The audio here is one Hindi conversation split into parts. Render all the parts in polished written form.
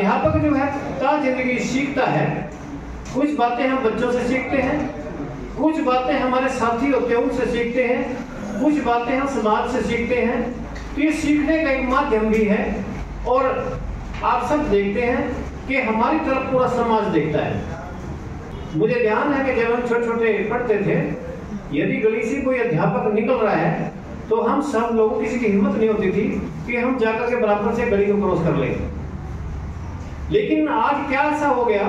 अध्यापक जो है ता जिंदगी सीखता है। कुछ बातें हम बच्चों से सीखते हैं, कुछ बातें हमारे साथी होते हैं उनसे सीखते हैं, कुछ बातें हम समाज से सीखते हैं। तो ये सीखने का एक माध्यम भी है। और आप सब देखते हैं कि हमारी तरफ पूरा समाज देखता है। मुझे ध्यान है कि जब हम छोटे छोटे पढ़ते थे, यदि गली से कोई अध्यापक निकल रहा है तो हम सब लोगों किसी की हिम्मत नहीं होती थी कि हम जाकर के बराबर से गली को क्रॉस कर लें। लेकिन आज क्या ऐसा हो गया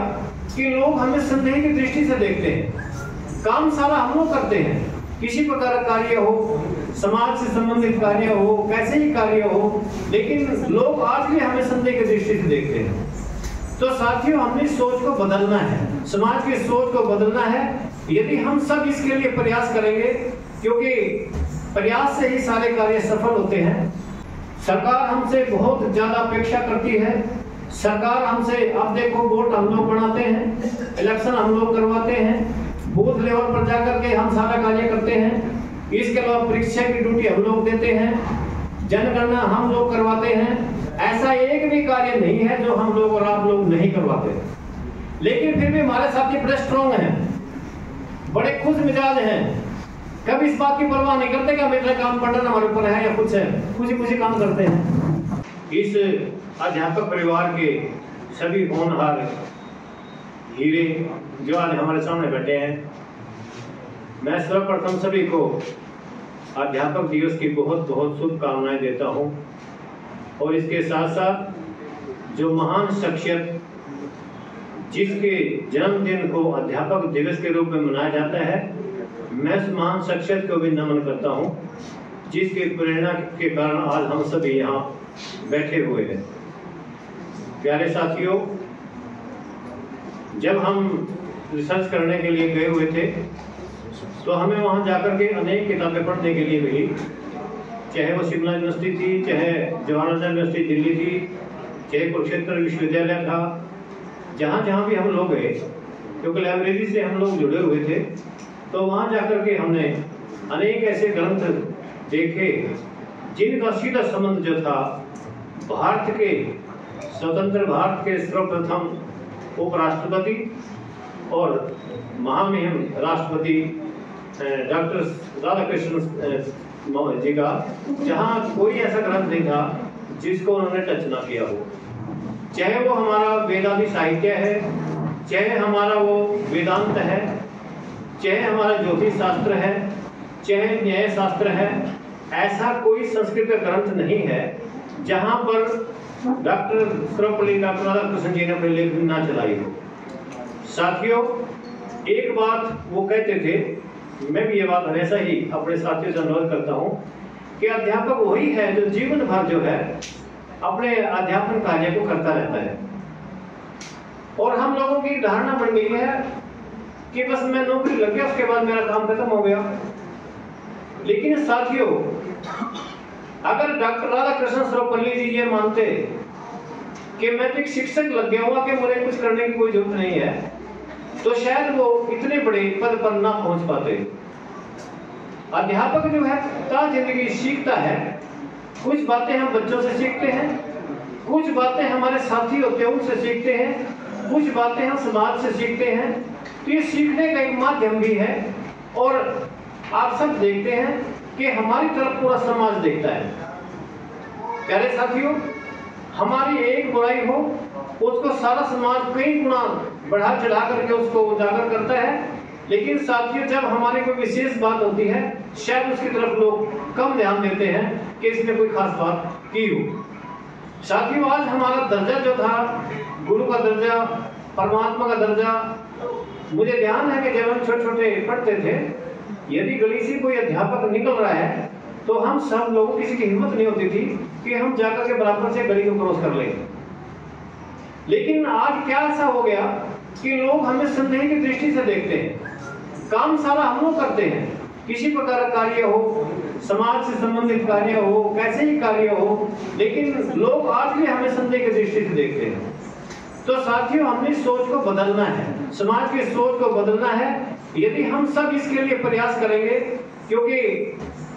कि लोग हमें संदेह की दृष्टि से देखते हैं। काम सारा हम लोग करते हैं, किसी प्रकार का कार्य हो, समाज से संबंधित कार्य हो, कैसे ही कार्य हो, लेकिन लोग आज भी हमें संदेह की दृष्टि से देखते हैं। तो साथियों, हमने सोच को बदलना है, समाज की सोच को बदलना है। यदि हम सब इसके लिए प्रयास करेंगे, क्योंकि प्रयास से ही सारे कार्य सफल होते हैं। सरकार हमसे बहुत ज्यादा अपेक्षा करती है। सरकार हमसे, अब देखो, वोट हम लोग बनाते हैं, इलेक्शन हम लोग करवाते हैं, बूथ लेवल पर जाकर के हम सारा कार्य करते हैं। इसके अलावा परीक्षा की ड्यूटी हम लोग देते हैं, जनगणना हम लोग करवाते हैं। ऐसा एक भी कार्य नहीं है जो हम लोग और आप लोग नहीं करवाते। लेकिन फिर भी हमारे साथी बड़े स्ट्रॉन्ग हैं, बड़े खुश मिजाज हैं, कभी इस बात की परवाह नहीं करते कि मेरा काम पढ़ना हमारे ऊपर है या कुछ है, खुशी काम करते हैं। इस अध्यापक परिवार के सभी होनहार हीरे जो आज हमारे सामने बैठे हैं, मैं सर्वप्रथम सभी को अध्यापक दिवस की बहुत बहुत शुभकामनाएं देता हूं। और इसके साथ साथ जो महान शख्सियत जिसके जन्मदिन को अध्यापक दिवस के रूप में मनाया जाता है, मैं उस महान शख्सियत को भी नमन करता हूं, जिसकी प्रेरणा के कारण आज हम सभी यहाँ बैठे हुए हैं। प्यारे साथियों, जब हम रिसर्च करने के लिए गए हुए थे तो हमें वहाँ जाकर के अनेक किताबें पढ़ने के लिए मिली, चाहे वो शिमला यूनिवर्सिटी थी, चाहे जवाहरलाल यूनिवर्सिटी दिल्ली थी, चाहे कुरुक्षेत्र विश्वविद्यालय था। जहाँ जहाँ भी हम लोग गए, क्योंकि लाइब्रेरी से हम लोग जुड़े हुए थे, तो वहाँ जाकर के हमने अनेक ऐसे ग्रंथ देखे जिनका सीधा संबंध जो था भारत के, स्वतंत्र भारत के सर्वप्रथम उपराष्ट्रपति और महामहिम राष्ट्रपति डॉक्टर राधाकृष्ण जी का, जहाँ कोई ऐसा ग्रंथ नहीं था जिसको उन्होंने टच ना किया हो। चाहे वो हमारा वेदांती साहित्य है, चाहे हमारा वो वेदांत है, चाहे हमारा ज्योतिष शास्त्र है, चाहे न्याय शास्त्र है, ऐसा कोई संस्कृत ग्रंथ नहीं है जहाँ पर डॉक्टर सर्वपल्ली डॉक्टर राधाकृष्ण जी ने अपने लेख ना चलाई हो। साथियों, एक बात वो कहते थे, मैं भी ये बात हमेशा ही अपने साथियों से अनुरोध करता हूँ कि अध्यापक वही है जो जीवन भर जो है अपने अध्यापन कार्य को करता रहता है। और हम लोगों की धारणा बन गई है कि बस मैं नौकरी लग गया, उसके बाद मेरा काम खत्म हो गया। लेकिन साथियों, अगर डॉक्टर राधाकृष्ण सर्वपल्ली जी ये मानते कि मैं तो एक शिक्षक लग गया हुआ कि मुझे कुछ करने की कोई जरूरत नहीं है, तो शायद वो इतने बड़े पद पर ना पहुंच पाते। अध्यापक जो है ता जिंदगी सीखता है। कुछ बातें हम बच्चों से सीखते हैं, कुछ बातें हमारे साथी होते हैं उनसे सीखते हैं, कुछ बातें हम समाज से सीखते हैं। तो ये सीखने का एक माध्यम भी है। और आप सब देखते हैं कि हमारी तरफ पूरा समाज देखता है। प्यारे साथियों, हमारी एक बुराई हो उसको सारा समाज कई गुना बढ़ा चढ़ा करके उसको उजागर करता है। लेकिन साथियों, जब हमारी कोई विशेष बात होती है, शायद उसकी तरफ लोग कम ध्यान देते हैं कि इसने कोई खास बात की हो। साथियों, आज हमारा दर्जा जो था, गुरु का दर्जा, परमात्मा का दर्जा, मुझे ध्यान है कि जब हम छोटे छोटे पढ़ते थे, यदि गली से कोई अध्यापक निकल रहा है तो हम सब लोगों किसी की हिम्मत नहीं होती थी कि हम जाकर के बराबर से गली को क्रॉस कर लें। लेकिन आज क्या ऐसा हो गया कि लोग हमें संदेह की दृष्टि से देखते हैं। काम सारा हम लोग करते हैं, किसी प्रकार का कार्य हो, समाज से संबंधित कार्य हो, कैसे ही कार्य हो, लेकिन लोग आज भी हमें संदेह की दृष्टि से देखते हैं। तो साथियों, हमने सोच को बदलना है, समाज की सोच को बदलना है। यदि हम सब इसके लिए प्रयास करेंगे, क्योंकि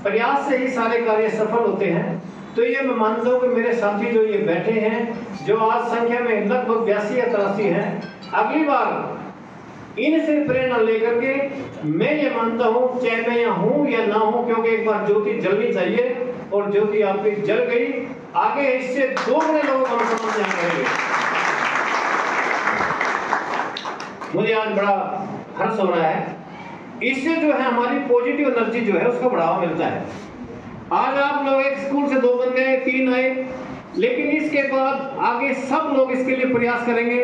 प्रयास से ही सारे कार्य सफल होते हैं। तो ये मैं मानता हूँ कि मेरे साथी जो ये बैठे हैं, जो आज संख्या में लगभग 82 या 83 हैं, अगली बार इनसे प्रेरणा लेकर के मैं ये मानता हूँ, चाहे मैं यहाँ हूँ या ना हूँ, क्योंकि एक बार ज्योति जलनी चाहिए, और ज्योति आपकी जल गई, आगे इससे 2 बड़े लोग हम समझ जाएंगे। मुझे आज बड़ा हर्ष हो रहा है, इससे जो है हमारी पॉजिटिव एनर्जी जो है उसका बढ़ावा मिलता है। आज आप लोग एक स्कूल से 2 बन गए, 3 आए, लेकिन इसके बाद आगे सब लोग इसके लिए प्रयास करेंगे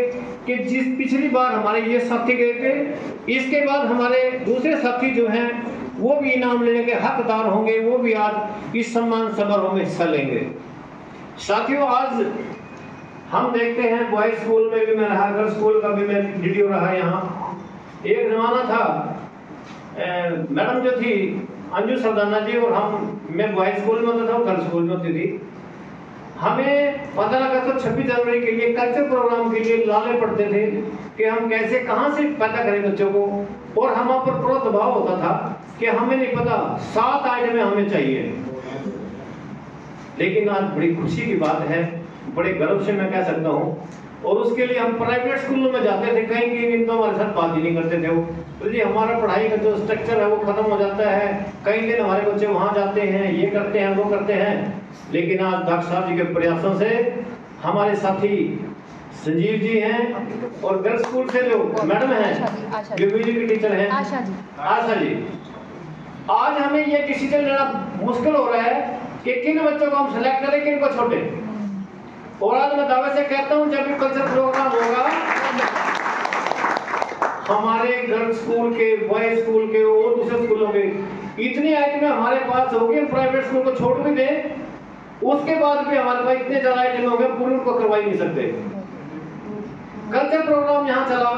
कि जिस पिछली बार हमारे ये साथी गए थे, इसके बाद हमारे दूसरे साथी जो हैं वो भी इनाम लेने के हकदार होंगे, वो भी आज इस सम्मान समारोह में हिस्सा लेंगे। साथियों, आज हम देखते हैं बॉयज स्कूल में भी मैं रहा, गर्ल्स स्कूल का भी मैं वीडियो रहा। यहाँ एक जमाना था, मैडम जो थी अंजू सरदाना जी और मैं बॉयज स्कूल में होता था, गर्ल्स स्कूल में होती थी। हमें 15 अगस्त और 26 जनवरी के लिए कल्चर प्रोग्राम के लिए लाने पड़ते थे कि हम कैसे कहां से पैदा करें बच्चों को, और हम पर पूरा दबाव होता था कि हमें नहीं पता 7 आइटमें हमें चाहिए। लेकिन आज बड़ी खुशी की बात है, बड़े गर्व से मैं कह सकता हूँ, और उसके लिए हम प्राइवेट स्कूलों में जाते थे, कहीं दिन तो हमारे साथ बात ही नहीं करते थे वो, तो जी हमारा पढ़ाई का जो स्ट्रक्चर है वो खत्म हो जाता है, कई दिन हमारे बच्चे वहां जाते हैं, ये करते हैं, वो करते हैं। लेकिन आज डॉक्टर साहब जी के प्रयासों से हमारे साथी संजीव जी हैं, और गर्ल्स स्कूल से जो मैडम हैं जो म्यूजिक की टीचर हैं आशा जी, आज हमें ये डिसीजन लेना मुश्किल हो रहा है कि किन बच्चों को हम सिलेक्ट करें, किन को छोड़े। और आज मैं दावे से कहता हूं, जब भी कल्चर प्रोग्राम होगा हमारे गर्ल्स स्कूल के, बॉयज स्कूल के और दूसरे स्कूलों के इतनी आइटमें हमारे पास होगी, हम प्राइवेट स्कूल को छोड़ भी दें, उसके बाद भी हमारे पास इतने ज्यादा आइटमें होंगे, पूरी उनको करवा ही नहीं सकते। कल्चर प्रोग्राम यहाँ चला,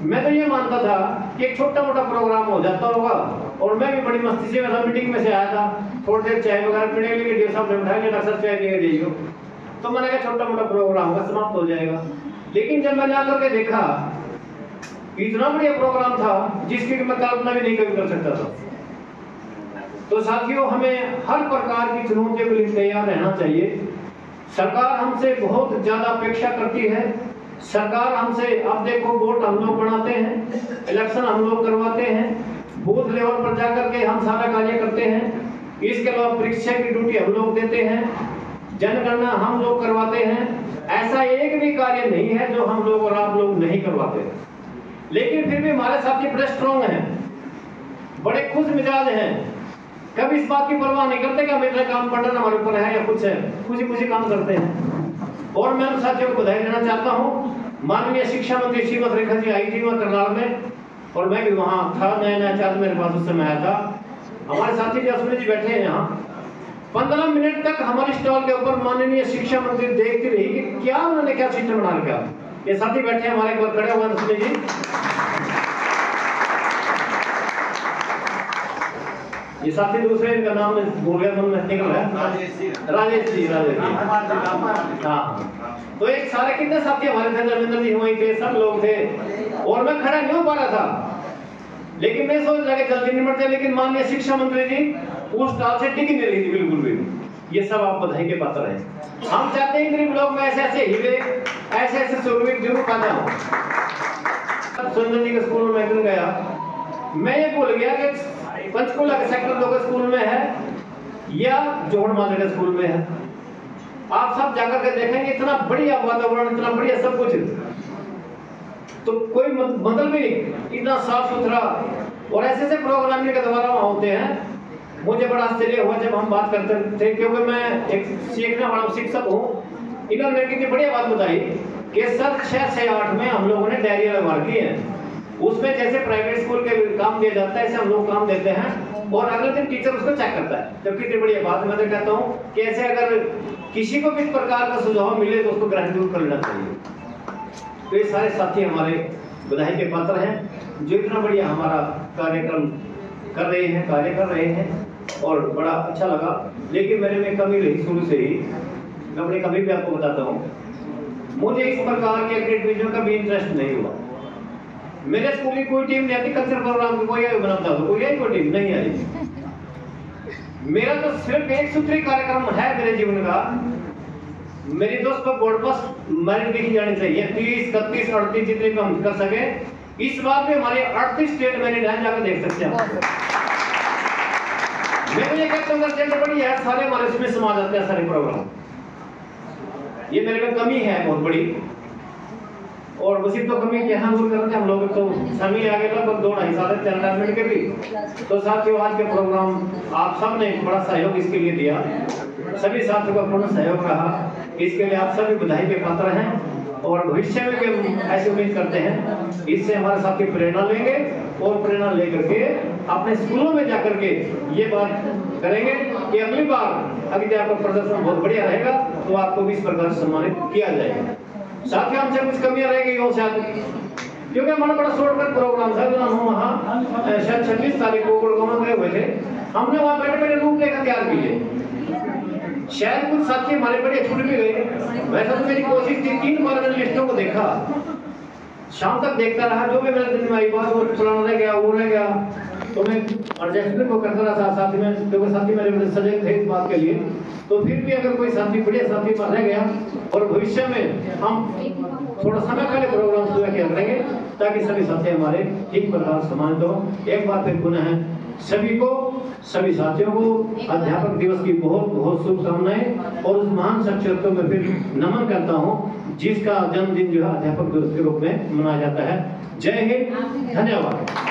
मैं तो ये मानता था कि एक छोटा मोटा प्रोग्राम हो जाता होगा, और मैं भी बड़ी मस्ती से मीटिंग में से आया था, थोड़ी देर चाय वगैरह पीने के लिए साहब ने उठाया, अक्सर चाय पीने जाइए, तो मैंने कहा छोटा मोटा प्रोग्राम होगा, समाप्त हो जाएगा। लेकिन जब मैंने आकर के देखा, इतना बढ़िया प्रोग्राम था जिसकी मैं कल्पना भी नहीं कभी कर सकता था। तो साथियों, हमें हर प्रकार की चुनौतियों के लिए तैयार रहना चाहिए। सरकार हमसे बहुत ज्यादा अपेक्षा करती है। सरकार हमसे, अब देखो वोट हम लोग बनाते हैं, इलेक्शन हम लोग करवाते हैं, बूथ लेवल पर जाकर के हम सारा कार्य करते हैं, इसके अलावा परीक्षा की ड्यूटी हम लोग देते हैं, जनगणना हम लोग करवाते हैं। ऐसा एक भी कार्य नहीं है जो हम लोग और आप लोग नहीं करवाते। लेकिन फिर भी हमारे साथी बड़े स्ट्रॉन्ग हैं, बड़े खुश मिजाज हैं, कभी इस बात की परवाह नहीं करते कि हमें काम पड़ना हमारे ऊपर है या कुछ है, खुशी काम करते हैं। और मैं उन साथियों को बधाई देना चाहता हूँ। माननीय शिक्षा मंत्री श्रीमती रेखा जी आई थी वहाँ करनाल में, और मैं भी वहाँ था, नया चार्ज मेरे पास उस समय आया था। हमारे साथी जसमीन जी बैठे हैं यहाँ, 15 मिनट तक हमारे स्टॉल के ऊपर माननीय शिक्षा मंत्री देखती रही कि क्या उन्होंने क्या सिस्टम बना रखा। ये साथी बैठे हैं हमारे, एक बार खड़े हुए नसमी जी, ये साथी दूसरे, इनका नाम भूल गया, मन में निकल रहा है, राजेश जी। हाँ, तो एक सारे कितने साथी हमारे थे, रविंद्र जी वहीं थे, सब लोग थे, और मैं खड़ा नहीं हो पा रहा था, लेकिन मैं सोच रहा कि जल्दी निपट जाए, लेकिन माननीय शिक्षा मंत्री जी उस स्टॉल से टिक नहीं रही थी बिल्कुल भी। ये सब आप बधाई के पात्र हैं। हम चाहते हैं गरीब लोग में ऐसे ऐसे हीरे, ऐसे ऐसे सूरवीर जरूर पैदा हो। सुंदर जी के स्कूल में एक दिन गया, मैं ये भूल गया कि पंचकुला के सेक्टर 2 के स्कूल में है या जोहड़ मादे के स्कूल में है। आप सब जाकर के देखेंगे, इतना बढ़िया वातावरण, इतना बढ़िया सब कुछ, तो कोई मतलब भी नहीं, इतना साफ सुथरा, और ऐसे ऐसे प्रोग्राम के द्वारा वहां होते हैं। मुझे बड़ा आश्चर्य हुआ जब हम बात करते थे, क्योंकि मैं एक सीखने वाला शिक्षक हूँ। इन्होंने कितनी बढ़िया बात बताई कि सर 6 से 8 में हम लोगों ने डायरी लगवा रखी है, उसमें जैसे प्राइवेट स्कूल के काम दिया जाता है ऐसे हम लोग काम देते हैं, और अगले दिन टीचर उसको चेक करता है। तो कितनी बढ़िया बात। मैं तो कहता हूँ कि ऐसे अगर किसी को भी इस प्रकार का सुझाव मिले तो उसको ग्रहण जरूर कर लेना चाहिए। तो ये सारे साथी हमारे बधाई के पात्र हैं, जो इतना बढ़िया हमारा कार्यक्रम कर रहे हैं, कार्य कर रहे हैं, और बड़ा अच्छा लगा। लेकिन मेरे में कमी रही शुरू से ही, मैं अपनी कमी भी आपको बताता हूँ, मुझे इस प्रकार के एक्टिविटीज का भी इंटरेस्ट नहीं हुआ। मेरे स्कूल की कोई टीम नहीं आती, कल्चर प्रोग्राम की कोई बनाता था, कोई टीम नहीं आई। मेरा तो सिर्फ एक सूत्री कार्यक्रम है मेरे जीवन का। मेरी दोस्त पर बोर्ड पर मेरिट लिखी जानी चाहिए 30, 31, 38 जितने भी हम कर सके। इस बात में हमारे 38 स्टेट मेरिट है, जाकर देख सकते हैं। मैं ये कहता हूँ रिजल्ट बड़ी है, सारे हमारे इसमें समा जाते हैं सारे प्रोग्राम। ये मेरे में कमी है बहुत बड़ी, और उसी तो कमी यहाँ दूर करते हम लोग। तो समय आगे लगभग 2-2.5 साल रिटायरमेंट के भी। तो साथियों, आज के प्रोग्राम आप सब ने बड़ा सहयोग इसके लिए दिया, सभी साथियों का पूर्ण सहयोग रहा, इसके लिए आप सभी बधाई के पात्र हैं। और भविष्य में भी हम ऐसी उम्मीद करते हैं इससे हमारे साथी प्रेरणा लेंगे, और प्रेरणा लेकर के अपने स्कूलों में जाकर के ये बात करेंगे कि अगली बार अगर आपका प्रदर्शन बहुत बढ़िया रहेगा तो आपको भी इस प्रकार सम्मानित किया जाएगा। साथियों, हमसे कुछ कमियां रह गई हो शायद, क्योंकि हमारा बड़ा शॉर्टकट प्रोग्राम था। हम वहाँ शायद 26 तारीख को गुड़गांव गए हुए थे, हमने वहाँ बैठे बैठे रूपरेखा तैयार की है। शायद कुछ साथी हमारे बड़े छूट भी गए। वैसे तो मेरी कोशिश थी 3 बार मैंने लिस्टों को देखा, शाम तक देखता रहा, जो भी मेरे दिन में आई बात वो पुराना रह गया, वो रह गया, तो मैं एडजस्टमेंट को करता रहा साथी में, क्योंकि साथी मेरे बड़े सजग थे इस बात के लिए। तो फिर भी अगर कोई साथी बढ़िया साथी रह गया, और भविष्य में हम थोड़ा समय पहले प्रोग्राम शुरू किया करेंगे ताकि सभी साथी हमारे ठीक प्रकार सम्मानित हो। एक बार फिर पुनः सभी को, सभी साथियों को अध्यापक दिवस की बहुत बहुत शुभकामनाएं, और उस महान शख्सियत को मैं फिर नमन करता हूं जिसका जन्मदिन जो है अध्यापक दिवस के रूप में मनाया जाता है। जय हिंद, धन्यवाद।